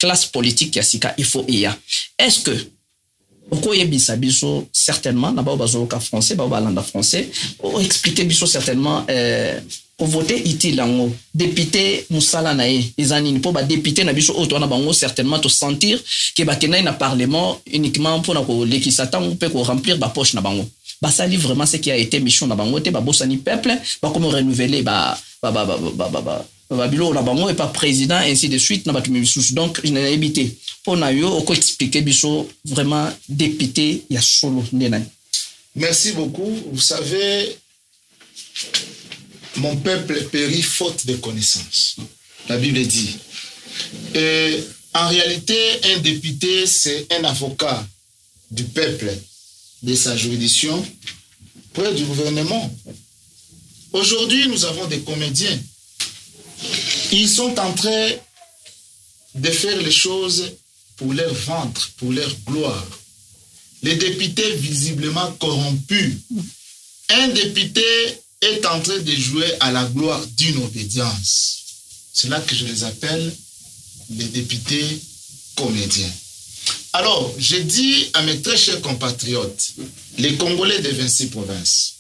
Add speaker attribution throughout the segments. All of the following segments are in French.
Speaker 1: classe politique yasika il faut iya. Est-ce que Okoye bisa biso certainement naba bazoka français ba balanda français o expliquer biso certainement pour voter utile lango député musala nae ezani pour ba député na biso auto na bango certainement to sentir que ba kenai na parlement uniquement pour na ko lekisa tango pe ko remplir ba poche na bango ba sali vraiment ce qui a été mission na bango te ba bosani peuple ba comme renouveler ba bilo na bango et pas président ainsi de suite na ba tumisus donc je n'ai évité pour na yo oko expliquer biso vraiment député ya solo ndena.
Speaker 2: Merci beaucoup. Vous savez, mon peuple périt faute de connaissances. La Bible dit. Et en réalité, un député, c'est un avocat du peuple, de sa juridiction, près du gouvernement. Aujourd'hui, nous avons des comédiens. Ils sont en train de faire les choses pour leur ventre, pour leur gloire. Les députés visiblement corrompus. Un député est en train de jouer à la gloire d'une obédience. C'est là que je les appelle les députés comédiens. Alors, je dis à mes très chers compatriotes, les Congolais des 26 provinces,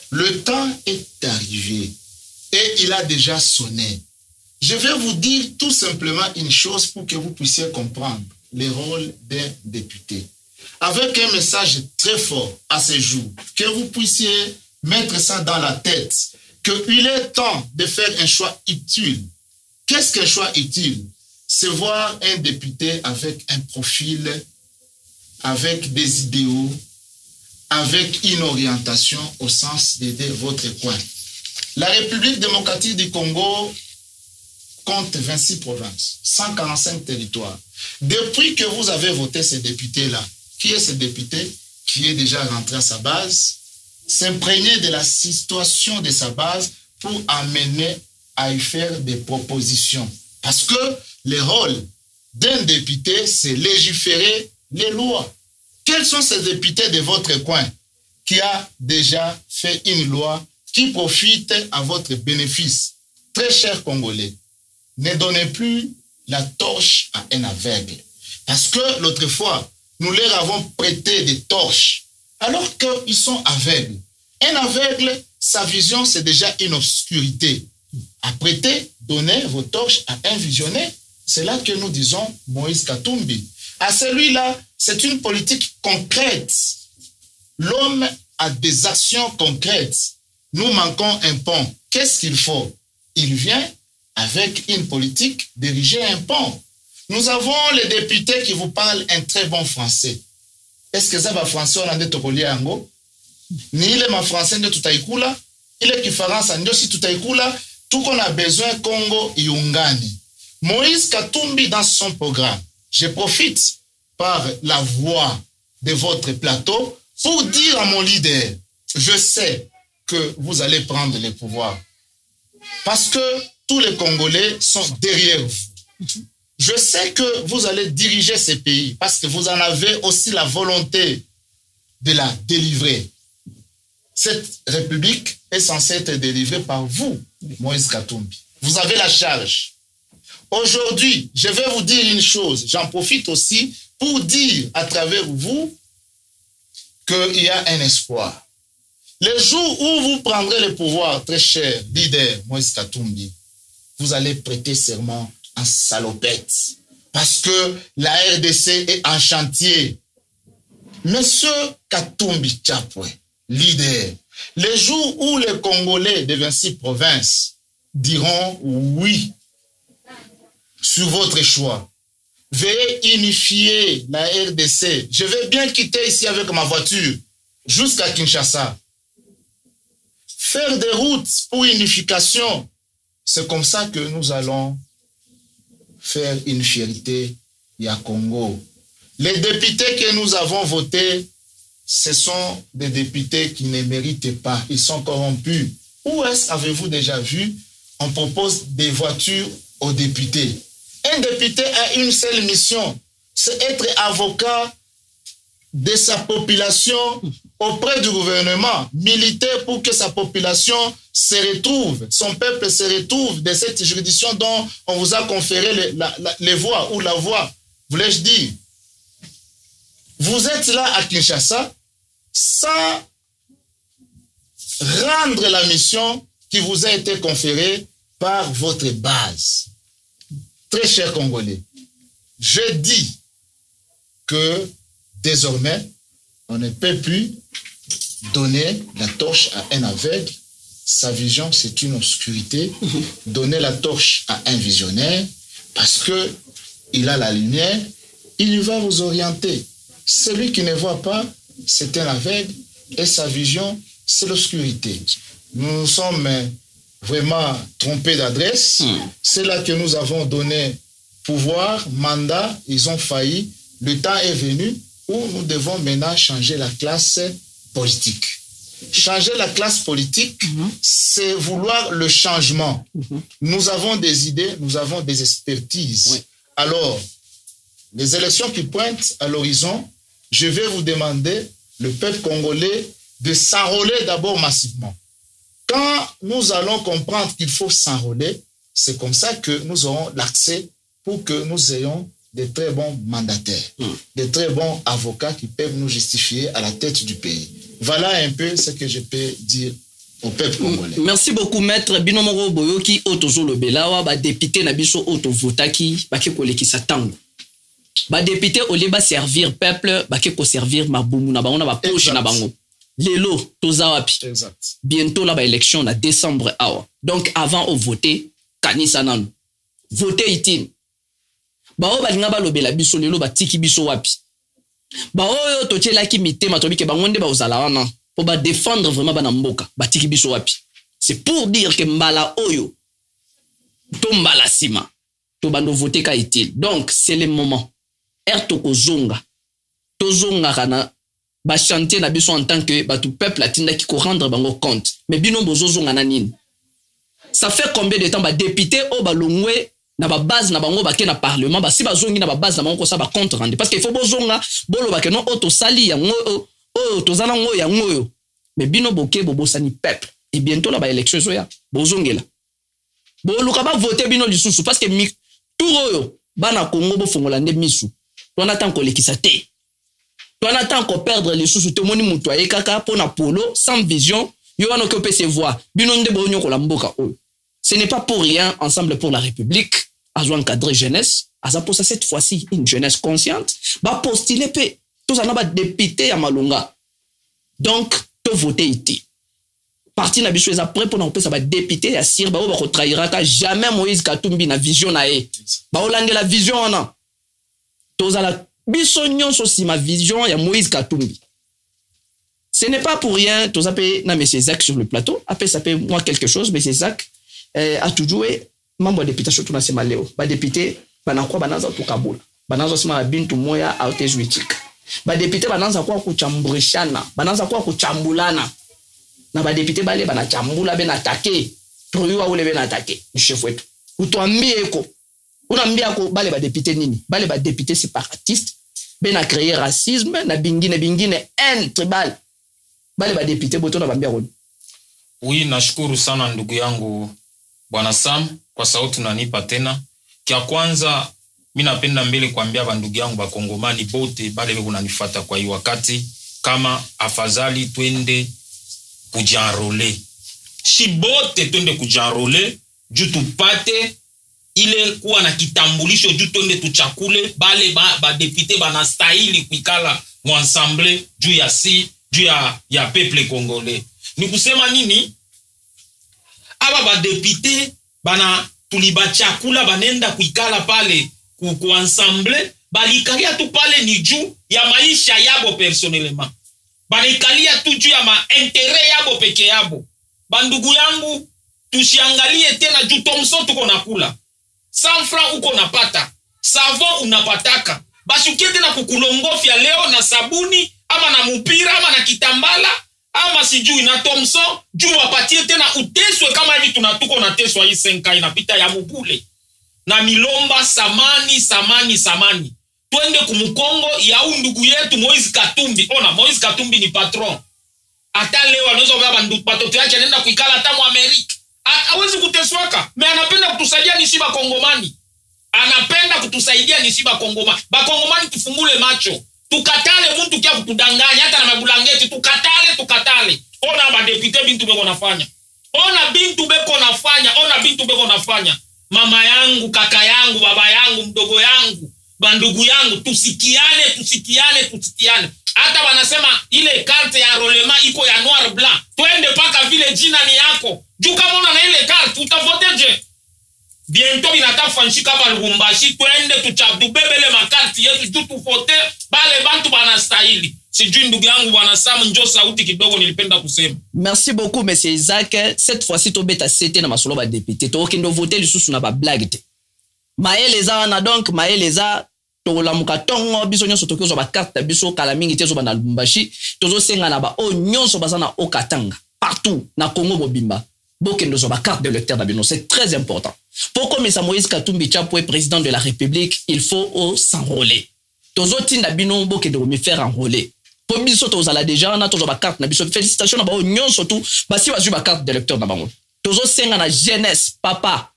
Speaker 2: le temps est arrivé et il a déjà sonné. Je vais vous dire tout simplement une chose pour que vous puissiez comprendre le rôle d'un député. Avec un message très fort à ce jour, que vous puissiez mettre ça dans la tête, qu'il est temps de faire un choix utile. Qu'est-ce qu'un choix utile? C'est voir un député avec un profil, avec des idéaux, avec une orientation au sens d'aider votre coin. La République démocratique du Congo compte 26 provinces, 145 territoires. Depuis que vous avez voté ces députés-là, qui est ce député qui est déjà rentré à sa base, s'imprégner de la situation de sa base pour amener à y faire des propositions. Parce que le rôle d'un député, c'est légiférer les lois. Quels sont ces députés de votre coin qui a déjà fait une loi qui profite à votre bénéfice? Très chers Congolais, ne donnez plus la torche à un aveugle. Parce que l'autre fois, nous leur avons prêté des torches alors qu'ils sont aveugles. Un aveugle, sa vision, c'est déjà une obscurité. Apprêtez, donnez vos torches à un visionnaire. C'est là que nous disons Moïse Katumbi. À celui-là, c'est une politique concrète. L'homme a des actions concrètes. Nous manquons un pont. Qu'est-ce qu'il faut? Il vient avec une politique diriger un pont. Nous avons les députés qui vous parlent un très bon français. Est-ce que ça va français on a des tokoliango? Ni le ma français de tutaikula, il est qui faransa ndio si tutaikula, tout qu'on a besoin Congo iungani. Moïse Katumbi dans son programme. Je profite par la voix de votre plateau pour dire à mon leader, je sais que vous allez prendre le pouvoir. Parce que tous les Congolais sont derrière vous. Je sais que vous allez diriger ces pays parce que vous en avez aussi la volonté de la délivrer. Cette république est censée être délivrée par vous, Moïse Katumbi. Vous avez la charge. Aujourd'hui, je vais vous dire une chose. J'en profite aussi pour dire à travers vous qu'il y a un espoir. Le jour où vous prendrez le pouvoir, très cher leader Moïse Katumbi, vous allez prêter serment en salopette. Parce que la RDC est en chantier. Monsieur Katumbi Tchapwe, leader, le jour où les Congolais de 26 provinces diront oui sur votre choix, veuillez unifier la RDC. Je vais bien quitter ici avec ma voiture jusqu'à Kinshasa. Faire des routes pour unification. C'est comme ça que nous allons faire une fierté à Congo. Les députés que nous avons votés, ce sont des députés qui ne méritent pas. Ils sont corrompus. Où est-ce avez-vous déjà vu? On propose des voitures aux députés. Un député a une seule mission, c'est être avocat de sa population auprès du gouvernement, militer pour que sa population se retrouve, son peuple se retrouve de cette juridiction dont on vous a conféré les voix ou la voix, voulais-je dire. Vous êtes là à Kinshasa sans rendre la mission qui vous a été conférée par votre base. Très chers Congolais, je dis que désormais, on ne peut plus donner la torche à un aveugle. Sa vision, c'est une obscurité. Donner la torche à un visionnaire, parce que il a la lumière, il va vous orienter. Celui qui ne voit pas, c'est un aveugle, et sa vision, c'est l'obscurité. Nous nous sommes vraiment trompés d'adresse. C'est là que nous avons donné pouvoir, mandat, ils ont failli. Le temps est venu où nous devons maintenant changer la classe politique. Changer la classe politique, c'est vouloir le changement. Nous avons des idées, nous avons des expertises. Oui. Alors, les élections qui pointent à l'horizon, je vais vous demander, le peuple congolais, de s'enrôler d'abord massivement. Quand nous allons comprendre qu'il faut s'enrôler, c'est comme ça que nous aurons l'accès pour que nous ayons de très bons mandataires, de très bons avocats qui peuvent nous justifier à la tête du pays. Voilà un peu ce que je peux dire au peuple congolais.
Speaker 1: Merci beaucoup, maître Binomoro Boyoki, Otozo Lobelawa, ba député Nabiso Oto Votaki, ba ke kolekisa tango. Ba député ole ba servir peuple, ba ke ko servir mabumu na bango na ba poche na bango. Lelo tozawapi.
Speaker 2: Exact.
Speaker 1: Bientôt la ba élection na décembre awa. Donc avant au voter, kanisa nanu. Voter itin. Ba o balinga ba lobela biso lelo ba tiki biso wapi. Ba oyo to tchelaki mitema to bike ba ngonde ba ozala wana pour ba défendre vraiment bana mboka ba tiki biso wapi. C'est pour dire que mbala oyo to mbala sima to bando voter ka itil. Donc c'est le moment. To kozonga. To zonga kana ba chanter na biso en tant que ba tout peuple latinda qui ko rendre bango compte. Mais bino bozo zonga na nini. Ça fait combien de temps ba député o ba longwe na ba base na bango ba ke na parlement ba si ba zongi na ba base na bango ko ça ba compte rendre parce qu'il faut bozonga bolo ba ke non auto sali ya ngo o to zana ngo ya ngoyo. Mais bino boke bobo sani peuple et bientôt la ba élection zo ya bozongela. Bo luka ba voter bino lisusu parce que mi tout bana Congo bo fongola nde misu. On attend qu'on l'équise. On attend qu'on perdre les sous tout le monde moutoyer kaka pour na polo sans vision. Yo an occupé ses voix. Binonde bonyo ko la mboka. Ce n'est pas pour rien ensemble pour la République. Azo encadrer jeunesse. Aza pour ça cette fois-ci une jeunesse consciente. Ba postuler pe. Tout ça na ba député à Malunga. Donc to voter iti. Parti na biso eza prêt pour na ça ba député à Sir ba ko trahira ka jamais Moïse Katumbi na vision na e. Ba olande la vision ana. Tozala biso nyonso si ma vision ya Moïse Katumbi. Ce n'est pas pour rien, toza pe na monsieur Zach sur le plateau, après ça peut moi quelque chose, monsieur Zach a toujours membre de députation tout na sema leo. Ba député banakwa bananza to kabula. Bananza sema bintu moya autezwitika. Ba député bananza kwa kuchambrishana, bananza kwa kuchambulana. Na ba député bale banachambula ben attaquer. Troyua ule ben attaquer. Chef wetu. Utuambie ko unambia ko bale ba député nini bale ba député séparatiste ben a créé racisme na bingine haine tribal bale ba député boto na bambia ko.
Speaker 3: Oui, nashukuru sana ndugu yangu Bwana Sam kwa sauti unanipa tena. Kia kwanza mimi napenda mbele kuambia bandugu yangu bakongomani bote bale unanifuata kwa hii wakati kama afadhali twende kujanrole. Shibote twende kujanrole juu tupate ile kuwa na kitambulisho juu twende tuchakule bale ba député banastahili kuikala mu ensemble juu ya peuple congolais. Ni kusema nini? Aba ba député bana tulibachakula banenda kuikala pale ku ensemble balikalia tu pale ni juu ya maisha yabo personnellement. Balikalia tu juu ya ma intérêt yabo peke yabo. Bandugu yangu tusiangalie tena juu Thomson tuko nakula. 100 francs uko napata. Savon unapataka. Basi ukiende na kukulongofia leo na sabuni ama na mupira ama na kitambala ama sijui na Thomson juu wapatie tena uteswe kama hivi tunatuko na teswa hii 5 inapita ya mubule. Na milomba samani. twende kumukongo ya ndugu yetu Moise Katumbi. Ona, Moise Katumbi ni patron. Hata leo anaweza kubeba watoto yake anaenda kuikala hata mu Amerika. Hawezi kuteswaka. Me anapenda kutusaidia nisi bakongomani. Anapenda kutusaidia nisi bakongomani. Bakongomani tufungule macho. Tukatale mtu kia kutudanganya hata na mabulangeti. Tukatale. Ona badepite bintu beko nafanya. Ona bintu beko nafanya. Mama yangu, kaka yangu, baba yangu, mdogo yangu, bandugu yangu, tusikiane. Hata wanasema ile karte ya rolema iko ya noir blanc. Twende paka vile jina ni yako. Juu kama una na ile karte utavoteje? Bientôt binatafanshika hapa Lubumbashi, twende tuchabubebele makarti yetu juu tuvote bale bantu banastahili. Sijui ndugu yangu bwana Sam, njoo sauti kidogo nilipenda kusema.
Speaker 1: Merci beaucoup monsieur Isaac. Cette fois-ci to beta cité na masolo ba député. To okendo voter lisusu na ba blague te. Maeleza na donc maeleza to la mukatongo biso nyonso tokozo ba carte biso kala mingi tezo ba na Lubumbashi. Tozo senga na ba o nyonso bazana o Katanga. Partout na Congo bobimba. Bokendo zo ba carte de lecteur d'abino, c'est très important. Pour comme ça Moïse Katumbi Tchapo est président de la République, il faut s'enrôler. Tozo tinda bino bokendo me faire enrôler. Pour biso tozo la déjà na tozo ba carte na biso, félicitations na ba o nyonso tout, ba si ba carte de lecteur na bango. Tozo senga na jeunesse, papa,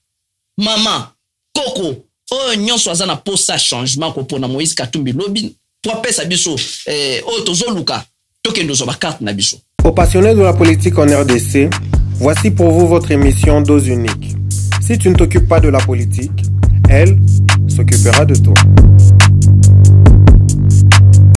Speaker 1: maman, koko, o nyonso azana pour ça changement ko pona Moïse Katumbi lobi, pour pesa biso o tozo luka, tokendo zo ba carte na biso.
Speaker 4: Aux passionnés de la politique en RDC, voici pour vous votre émission Dose Unique. Si tu ne t'occupes pas de la politique, elle s'occupera de toi.